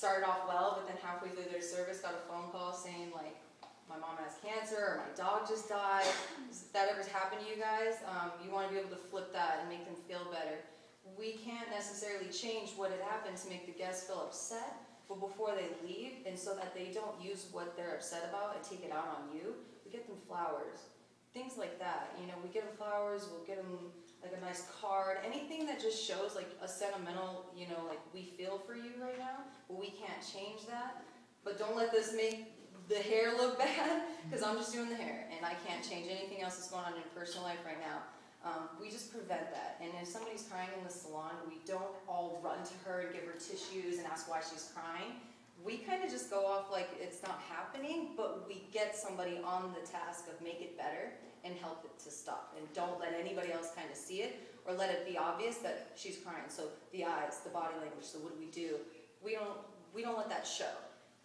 started off well, but then halfway through their service got a phone call saying like, my mom has cancer, or my dog just died. If that ever happened to you guys, you want to be able to flip that and make them feel better. We can't necessarily change what had happened to make the guests feel upset, but before they leave, and so that they don't use what they're upset about and take it out on you, we get them flowers. Things like that. You know, we get them flowers, we'll get them like a nice card, anything that just shows like a sentimental, you know, like we feel for you right now, but we can't change that. But don't let this make the hair look bad, because I'm just doing the hair, and I can't change anything else that's going on in your personal life right now. We just prevent that, and if somebody's crying in the salon, we don't all run to her and give her tissues and ask why she's crying. We kind of just go off like it's not happening, but we get somebody on the task of make it better and help it to stop, and don't let anybody else kind of see it, or let it be obvious that she's crying. So the eyes, the body language, so what do? We don't let that show.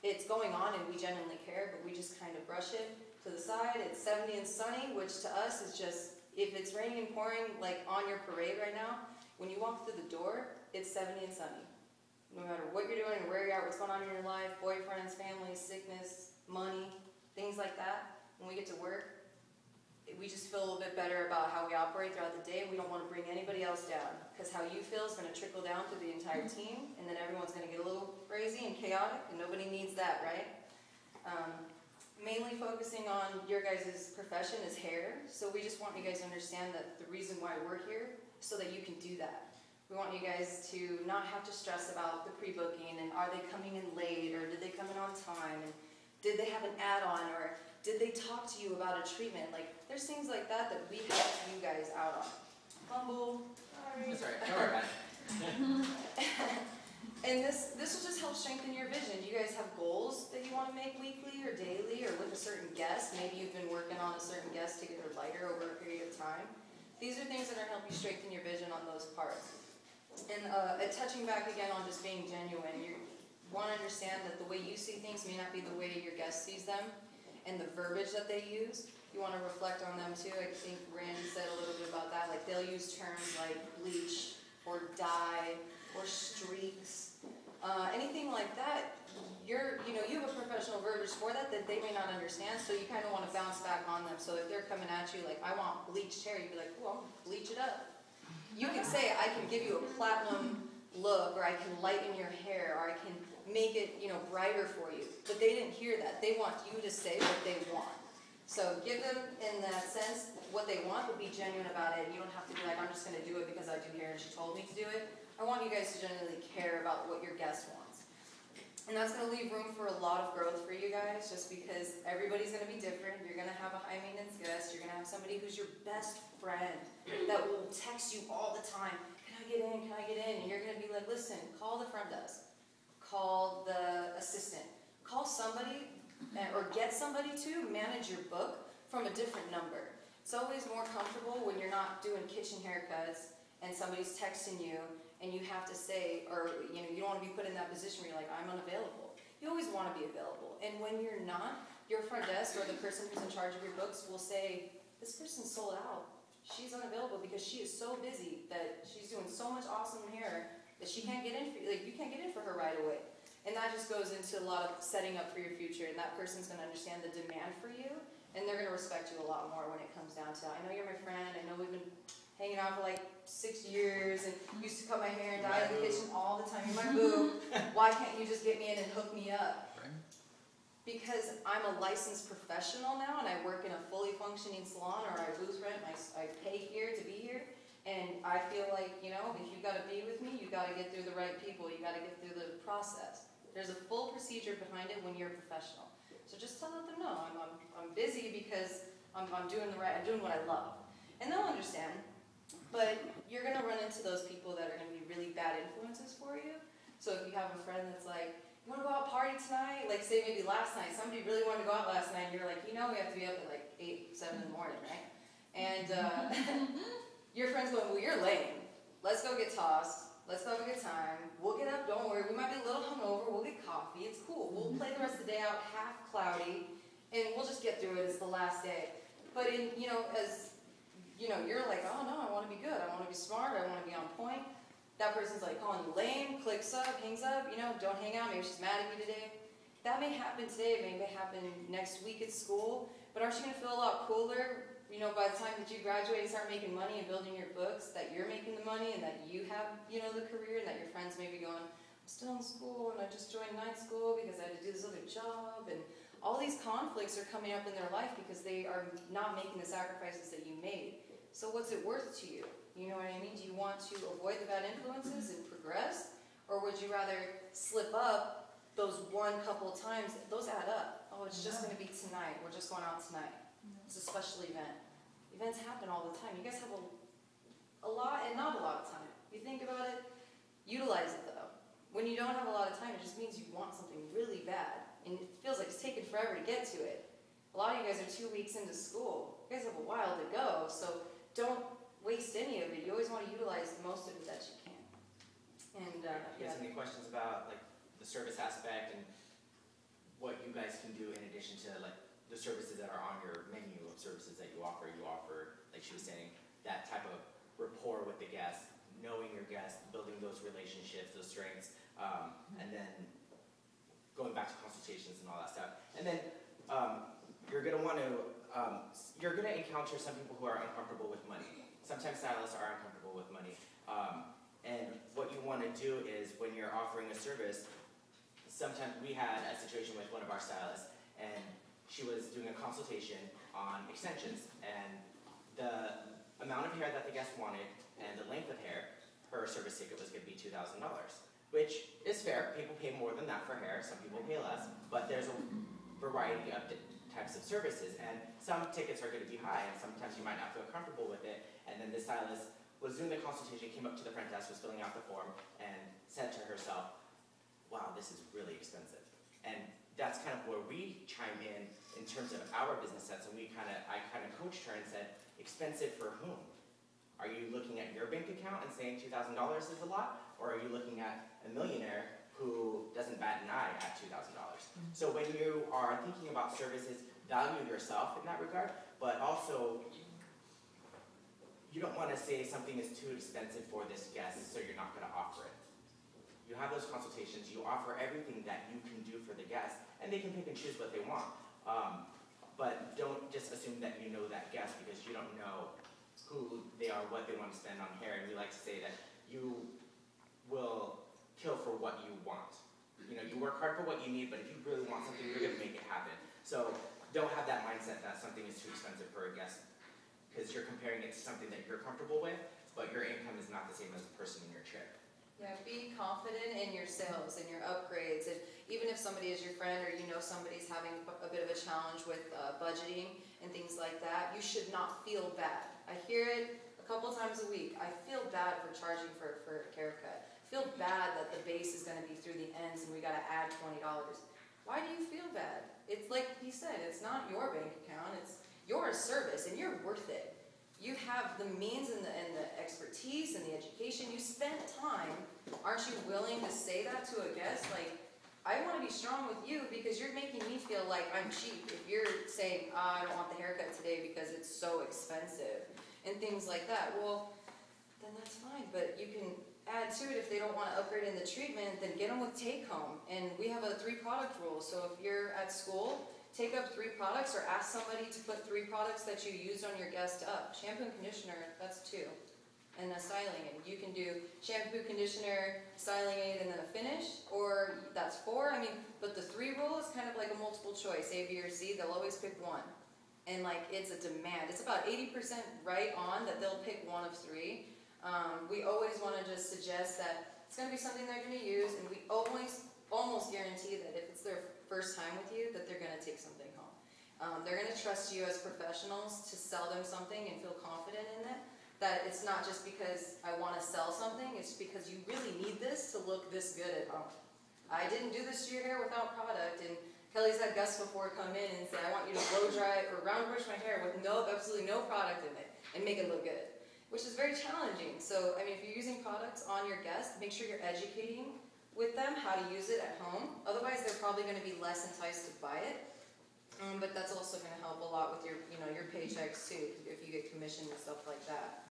It's going on and we genuinely care, but we just kind of brush it to the side. It's 70 and sunny, which to us is just, if it's raining and pouring like on your parade right now, when you walk through the door, it's 70 and sunny. No matter what you're doing and where you're at, what's going on in your life, boyfriends, family, sickness, money, things like that, when we get to work, we just feel a little bit better about how we operate throughout the day. We don't want to bring anybody else down, because how you feel is going to trickle down to the entire team, and then everyone's going to get a little crazy and chaotic, and nobody needs that, right? Mainly focusing on your guys' profession is hair, so we just want you guys to understand that the reason why we're here is so that you can do that. We want you guys to not have to stress about the pre-booking, and are they coming in late, or did they come in on time, and did they have an add-on, or did they talk to you about a treatment? Like, there's things like that that we help you guys out on. Fumble. Sorry. That's all right. Don't worry about it. And this will just help strengthen your vision. You guys have goals that you want to make weekly or daily, or with a certain guest. Maybe you've been working on a certain guest to get her lighter over a period of time. These are things that are going to help you strengthen your vision on those parts. And touching back again on just being genuine, you want to understand that the way you see things may not be the way your guest sees them. And the verbiage that they use, you want to reflect on them too. I think Randy said a little bit about that. Like, they'll use terms like bleach or dye or streaks, anything like that. You have a professional verbiage for that they may not understand. So you kind of want to bounce back on them. So if they're coming at you like, I want bleached hair, you'd be like, well, bleach it up. You can say, I can give you a platinum look, or I can lighten your hair, or I can make it, brighter for you. But they didn't hear that. They want you to say what they want. So give them, in that sense, what they want, but be genuine about it. You don't have to be like, I'm just going to do it because I do hair and she told me to do it. I want you guys to genuinely care about what your guest wants. And that's going to leave room for a lot of growth for you guys, just because everybody's going to be different. You're going to have a high maintenance guest. You're going to have somebody who's your best friend that will text you all the time. Can I get in? Can I get in? And you're going to be like, listen, call the front desk. Call the assistant. Call somebody or get somebody to manage your book from a different number. It's always more comfortable when you're not doing kitchen haircuts and somebody's texting you and you have to say, or you don't want to be put in that position where you're like, I'm unavailable. You always want to be available. And when you're not, your front desk or the person who's in charge of your books will say, this person's sold out. She's unavailable because she is so busy that she's doing so much awesome hair that she can't get in for you. Like, you can't get in for her right away. And that just goes into a lot of setting up for your future, and that person's going to understand the demand for you, and they're going to respect you a lot more when it comes down to, I know you're my friend, I know we've been hanging out for like 6 years, and used to cut my hair and dye in the kitchen all the time. You're my boo. Why can't you just get me in and hook me up? Because I'm a licensed professional now, and I work in a fully functioning salon, or I booth rent, I pay here to be here. And I feel like, if you've got to be with me, you've got to get through the right people. You've got to get through the process. There's a full procedure behind it when you're a professional. So just to let them know, I'm busy because I'm doing what I love. And they'll understand. But you're going to run into those people that are going to be really bad influences for you. So if you have a friend that's like, you want to go out party tonight? Like, say maybe last night, somebody really wanted to go out last night, and you're like, we have to be up at like 8, 7 in the morning, right? And your friend's going, well, you're lame. Let's go get tossed. Let's go have a good time. We'll get up, don't worry. We might be a little hungover. We'll get coffee. It's cool. We'll play the rest of the day out half cloudy, and we'll just get through it. It's the last day. But you're like, oh no, I want to be good. I want to be smart. I want to be on point. that person's like calling you lame, clicks up, hangs up, you know, don't hang out, maybe she's mad at you today. That may happen today, it may happen next week at school, but aren't you going to feel a lot cooler, you know, by the time that you graduate and start making money and building your books, that you're making the money and that you have, you know, the career, and that your friends may be going, I'm still in school and I just joined night school because I had to do this other job, and all these conflicts are coming up in their life because they are not making the sacrifices that you made. So what's it worth to you? You know what I mean? Do you want to avoid the bad influences and progress? Or would you rather slip up those one couple of times? Those add up. Oh, it's just going to be tonight. We're just going out tonight. It's a special event. Events happen all the time. You guys have a lot and not a lot of time. You think about it, utilize it though. When you don't have a lot of time, it just means you want something really bad. And it feels like it's taken forever to get to it. A lot of you guys are 2 weeks into school. You guys have a while to go, so don't waste any of it. You always want to utilize the most of it that you can. And you guys have any questions about like the service aspect and what you guys can do in addition to like the services that are on your menu of services that you offer? You offer, like she was saying, that type of rapport with the guest, knowing your guest, building those relationships, those strengths, and then going back to consultations and all that stuff. And then you're gonna encounter some people who are uncomfortable with money. Sometimes stylists are uncomfortable with money. And what you want to do is when you're offering a service, sometimes we had a situation with one of our stylists, and she was doing a consultation on extensions, and the amount of hair that the guest wanted and the length of hair, her service ticket was going to be $2,000, which is fair. People pay more than that for hair. Some people pay less, but there's a variety of types of services, and some tickets are going to be high, and sometimes you might not feel comfortable with it. And then the stylist was doing the consultation, came up to the front desk, was filling out the form, and said to herself, wow, this is really expensive. And that's kind of where we chime in terms of our business sets, and I kind of coached her and said, expensive for whom? Are you looking at your bank account and saying $2,000 is a lot, or are you looking at a millionaire who doesn't bat an eye at $2,000? So when you are thinking about services, value yourself in that regard, but also you don't want to say something is too expensive for this guest, so you're not going to offer it. You have those consultations, you offer everything that you can do for the guest, and they can pick and choose what they want. But don't just assume that you know that guest because you don't know who they are, what they want to spend on hair. And we like to say that you will kill for what you want. You know, you work hard for what you need, but if you really want something, you're going to make it happen. So don't have that mindset that something is too expensive for a guest because you're comparing it to something that you're comfortable with, but your income is not the same as the person in your chair. Yeah, be confident in your sales and your upgrades. And even if somebody is your friend or you know somebody's having a bit of a challenge with budgeting and things like that, you should not feel bad. I hear it a couple times a week. I feel bad for charging for a haircut. I feel bad that the base is going to be through the ends and we got to add $20. Why do you feel bad? It's like he said, it's not your bank account. It's your service and you're worth it. You have the means and the expertise and the education. You spent time. Aren't you willing to say that to a guest? Like, I want to be strong with you because you're making me feel like I'm cheap. If you're saying, I don't want the haircut today because it's so expensive and things like that, well, then that's fine. But you can add to it if they don't want to upgrade in the treatment, then get them with take home. And we have a 3-product rule. So if you're at school, take up 3 products or ask somebody to put 3 products that you used on your guest up. Shampoo and conditioner, that's 2. And a styling aid. You can do shampoo, conditioner, styling aid, and then a finish, or that's 4. I mean, but the 3 rule is kind of like a multiple choice, A, B, or C. They'll always pick 1. And like, it's a demand. It's about 80% right on that they'll pick 1 of 3. We always want to just suggest that it's going to be something they're going to use, and we always almost guarantee that if it's their first time with you, that they're going to take something home. They're going to trust you as professionals to sell them something and feel confident in it. That it's not just because I want to sell something, it's because you really need this to look this good at home. I didn't do this to your hair without product, and Kelly's had guests before come in and say, I want you to blow dry or round brush my hair with absolutely no product in it and make it look good, which is very challenging. So, I mean, if you're using products on your guest, make sure you're educating with them how to use it at home. Otherwise, they're probably going to be less enticed to buy it. But that's also going to help a lot with your, your paychecks too, if you get commission and stuff like that.